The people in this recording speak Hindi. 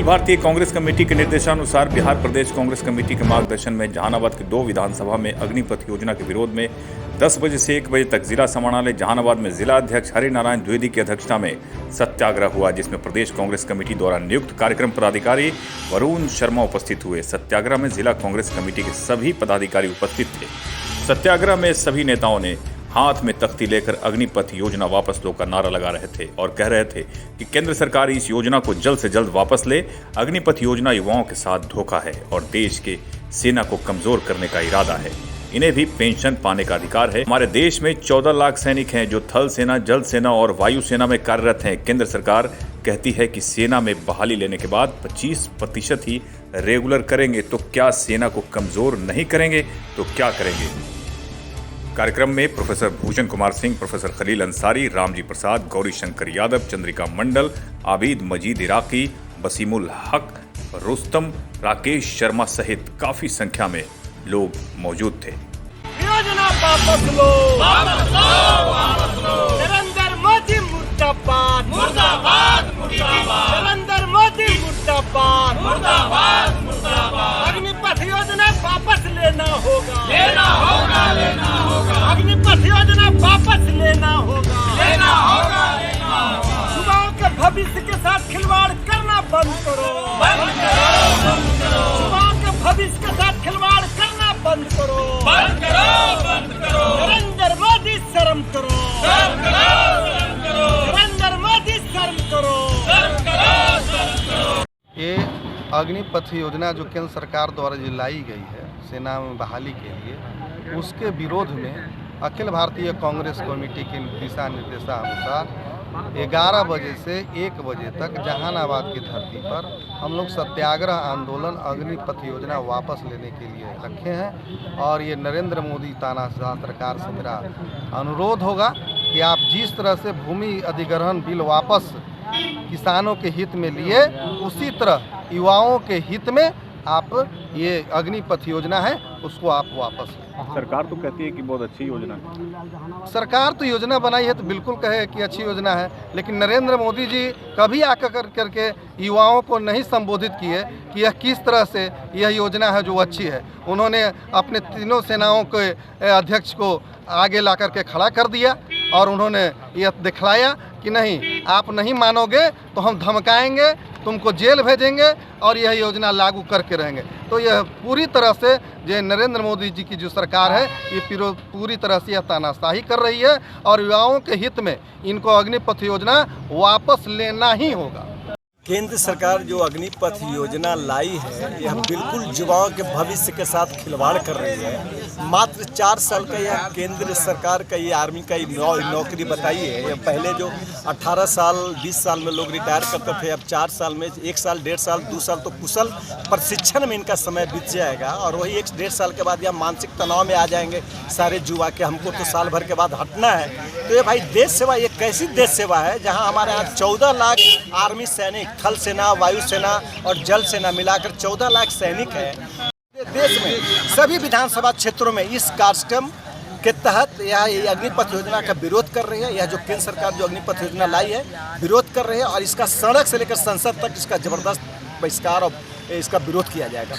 अखिल भारतीय कांग्रेस कमेटी के निर्देशानुसार बिहार प्रदेश कांग्रेस कमेटी के मार्गदर्शन में जहानाबाद की 2 विधानसभा में अग्निपथ योजना के विरोध में 10 बजे से 1 बजे तक जिला समाहरणालय जहानाबाद में जिला अध्यक्ष हरिनारायण द्विवेदी की अध्यक्षता में सत्याग्रह हुआ, जिसमें प्रदेश कांग्रेस कमेटी द्वारा नियुक्त कार्यक्रम पदाधिकारी वरुण शर्मा उपस्थित हुए। सत्याग्रह में जिला कांग्रेस कमेटी के सभी पदाधिकारी उपस्थित थे। सत्याग्रह में सभी नेताओं ने हाथ में तख्ती लेकर अग्निपथ योजना वापस लो का नारा लगा रहे थे और कह रहे थे कि केंद्र सरकार इस योजना को जल्द से जल्द वापस ले। अग्निपथ योजना युवाओं के साथ धोखा है और देश के सेना को कमजोर करने का इरादा है। इन्हें भी पेंशन पाने का अधिकार है। हमारे देश में 14 लाख सैनिक हैं जो थल सेना, जल सेना और वायु सेना में कार्यरत हैं। केंद्र सरकार कहती है कि सेना में बहाली लेने के बाद 25% ही रेगुलर करेंगे, तो क्या सेना को कमजोर नहीं करेंगे तो क्या करेंगे। कार्यक्रम में प्रोफेसर भूषण कुमार सिंह, प्रोफेसर खलील अंसारी, रामजी प्रसाद, गौरी शंकर यादव, चंद्रिका मंडल, आबिद मजीद इराकी, बसीमुल हक, रुस्तम, राकेश शर्मा सहित काफी संख्या में लोग मौजूद थे। योजना वापस लो, वापस लो, वापस लो। नरेंद्र मोदी मुर्दाबाद, मुर्दाबाद, मुर्दाबाद। नरेंद्र मोदी मुर्दाबाद, मुर्दाबाद, मुर्दाबाद। अग्निपथ योजना वापस लेना होगा, लेना होगा, लेना होगा। अग्निपथ योजना वापस लेना होगा, लेना होगा, लेना होगा। युवाओं के भविष्य के साथ खिलवाड़ करना बंद करो, बंद करो, बंद करो। युवाओं के भविष्य के साथ खिलवाड़ करना बंद करो, बंद करो, बंद करो। नरेंद्र मोदी शर्म करो, शर्म करो, शर्म करो। नरेंद्र मोदी शर्म करो, शर्म करो, शर्म करो। ये अग्निपथ योजना जो केंद्र सरकार द्वारा जो लाई गई है सेना में बहाली के लिए, उसके विरोध में अखिल भारतीय कांग्रेस कमेटी के दिशा निर्देशानुसार 11 बजे से 1 बजे तक जहानाबाद की धरती पर हम लोग सत्याग्रह आंदोलन अग्निपथ योजना वापस लेने के लिए रखे हैं। और ये नरेंद्र मोदी तानाशाह सरकार से मेरा अनुरोध होगा कि आप जिस तरह से भूमि अधिग्रहण बिल वापस किसानों के हित में लिए, उसी तरह युवाओं के हित में आप ये अग्निपथ योजना है उसको आप वापस लें। सरकार तो कहती है कि बहुत अच्छी योजना है। सरकार तो योजना बनाई है तो बिल्कुल कहे कि अच्छी योजना है, लेकिन नरेंद्र मोदी जी कभी आकर करके युवाओं को नहीं संबोधित किए कि यह किस तरह से यह योजना है जो अच्छी है। उन्होंने अपने तीनों सेनाओं के अध्यक्ष को आगे ला करके खड़ा कर दिया और उन्होंने यह दिखलाया कि नहीं, आप नहीं मानोगे तो हम धमकाएंगे, तुमको जेल भेजेंगे और यह योजना लागू करके रहेंगे। तो यह पूरी तरह से जो नरेंद्र मोदी जी की जो सरकार है ये पूरी तरह से यह तानाशाही कर रही है और युवाओं के हित में इनको अग्निपथ योजना वापस लेना ही होगा। केंद्र सरकार जो अग्निपथ योजना लाई है यह बिल्कुल युवाओं के भविष्य के साथ खिलवाड़ कर रही है। मात्र 4 साल का यह केंद्र सरकार का ये आर्मी का नौकरी बताई है। यह पहले जो 18 साल 20 साल में लोग रिटायर करते थे, अब 4 साल में 1 साल 1.5 साल 2 साल तो कुशल प्रशिक्षण में इनका समय बीत जाएगा और वही 1-1.5 साल के बाद यह मानसिक तनाव में आ जाएंगे सारे युवा के, हमको तो साल भर के बाद हटना है। तो ये भाई देश सेवा, ये कैसी देश सेवा है जहाँ हमारे यहाँ 14 लाख आर्मी सैनिक, थल सेना, वायु सेना और जल सेना मिलाकर 14 लाख सैनिक हैं। देश में सभी विधानसभा क्षेत्रों में इस कार्यक्रम के तहत यह अग्निपथ योजना का विरोध कर रही है। यह जो केंद्र सरकार जो अग्निपथ योजना लाई है विरोध कर रही है और इसका सड़क से लेकर संसद तक इसका जबरदस्त बहिष्कार और इसका विरोध किया जाएगा।